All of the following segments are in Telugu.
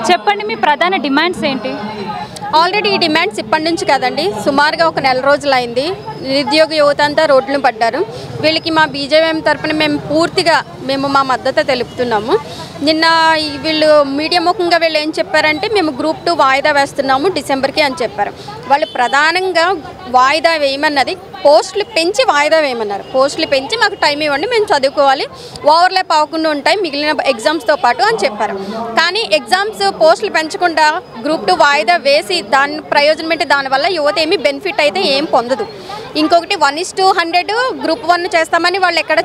చెప్పండి, మీ ప్రధాన డిమాండ్స్ ఏంటి? ఆల్రెడీ ఈ డిమాండ్స్ ఇప్పటి నుంచి కదండి, సుమారుగా ఒక నెల రోజులైంది. నిరుద్యోగ యువత అంతా రోడ్లను పడ్డారు. వీళ్ళకి మా బీజేపీ తరఫున మేము మా మద్దతు తెలుపుతున్నాము. నిన్న వీళ్ళు మీడియా ముఖంగా వీళ్ళు ఏం చెప్పారంటే, మేము గ్రూప్ 2 వాయిదా వేస్తున్నాము డిసెంబర్కి అని చెప్పారు. వాళ్ళు ప్రధానంగా వాయిదా వేయమన్నది పోస్టులు పెంచి వాయిదా వేయమన్నారు. పోస్టులు పెంచి మాకు టైం ఇవ్వండి, మేము చదువుకోవాలి, ఓవర్లాప్ అవ్వకుండా ఉంటాయి మిగిలిన ఎగ్జామ్స్తో పాటు అని చెప్పారు. కానీ ఎగ్జామ్స్ పోస్టులు పెంచకుండా గ్రూప్ 2 వాయిదా వేసి దాని ప్రయోజనం ఏంటి? దానివల్ల యువత ఏమి బెనిఫిట్ అయితే ఏం పొందదు. ఇంకొకటి 1:100 గ్రూప్ 1 చేస్తామని వాళ్ళు ఎక్కడ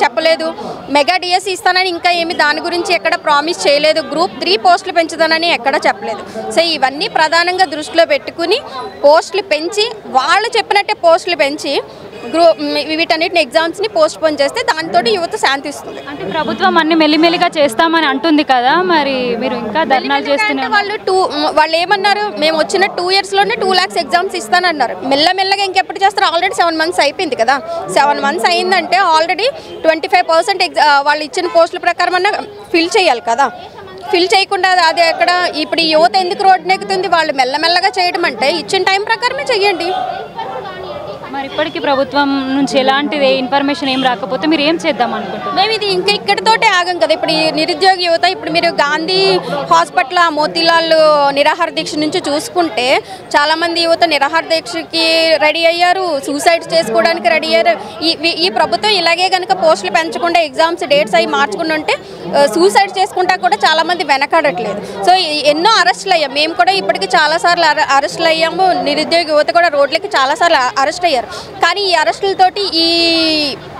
చెప్పలేదు. మెగా డిఎస్సి ఇస్తానని ఇంకా ఏమి దాని గురించి ఎక్కడ ప్రామిస్ చేయలేదు. గ్రూప్ 3 పోస్టులు పెంచుతానని ఎక్కడ చెప్పలేదు. సో ఇవన్నీ ప్రధానంగా దృష్టిలో పెట్టుకుని పోస్టులు పెంచి, వాళ్ళు చెప్పినట్టే పోస్టులు పెంచి వీటన్నిటిని ఎగ్జామ్స్ని పోస్ట్ పోన్ చేస్తే దాంతో యువత శాంతిస్తుంది. అంటే ప్రభుత్వం అన్ని మెల్లిమెల్లిగా చేస్తామని అంటుంది కదా, మరి మీరు ఇంకా ధర్నాలు చేస్తున్నారు. వాళ్ళు ఏమన్నారు, మేము వచ్చిన 2 yearsలోనే 2 lakhs ఎగ్జామ్స్ ఇస్తానన్నారు. మెల్లమెల్లగా ఇంకెప్పుడు చేస్తారు? ఆల్రెడీ 7 months అయిపోయింది కదా. 7 months అయిందంటే ఆల్రెడీ 25% వాళ్ళు ఇచ్చిన పోస్టుల ప్రకారం అన్న ఫిల్ చేయాలి కదా. ఫిల్ చేయకుండా అది ఎక్కడ? ఇప్పుడు ఈ యువత ఎందుకు రోడ్డు నెక్కుతుంది? వాళ్ళు మెల్లమెల్లగా చేయడం అంటే ఇచ్చిన టైం ప్రకారమే చెయ్యండి. మరి ఇప్పటికీ ప్రభుత్వం నుంచి ఎలాంటిది ఇన్ఫర్మేషన్ ఏం రాకపోతే మీరు ఏం చేద్దాం అనుకుంటున్నారు? మేము ఇది ఇంకా ఇక్కడితోటే ఆగం కదా. ఇప్పుడు ఈ నిరుద్యోగ యువత, ఇప్పుడు మీరు గాంధీ హాస్పిటల్ మోతీలాల్ నిరాహార దీక్ష నుంచి చూసుకుంటే చాలామంది యువత నిరాహార దీక్షకి రెడీ అయ్యారు, సూసైడ్ చేసుకోవడానికి రెడీ అయ్యారు. ఈ ప్రభుత్వం ఇలాగే కనుక పోస్టులు పెంచకుండా ఎగ్జామ్స్ డేట్స్ అవి మార్చుకుంటూ ఉంటే సూసైడ్ చేసుకుంటా కూడా చాలామంది వెనకాడట్లేదు. సో ఎన్నో అరెస్టులు అయ్యాం. మేము కూడా ఇప్పటికీ చాలాసార్లు అరెస్టులు అయ్యాము. నిరుద్యోగ యువత కూడా రోడ్లకి చాలాసార్లు అరెస్ట్ అయ్యారు. కానీ ఈ అరెస్టులతోటి ఈ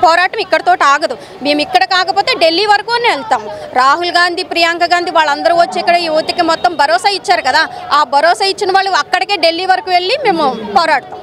పోరాటం ఇక్కడితో ఆగదు. మేము ఇక్కడ కాకపోతే ఢిల్లీ వరకు వెళ్తాం. రాహుల్ గాంధీ, ప్రియాంక గాంధీ వాళ్ళందరూ వచ్చి ఇక్కడ యువతకి మొత్తం భరోసా ఇచ్చారు కదా. ఆ భరోసా ఇచ్చిన వాళ్ళు అక్కడికే ఢిల్లీ వరకు వెళ్ళి మేము పోరాడతాం.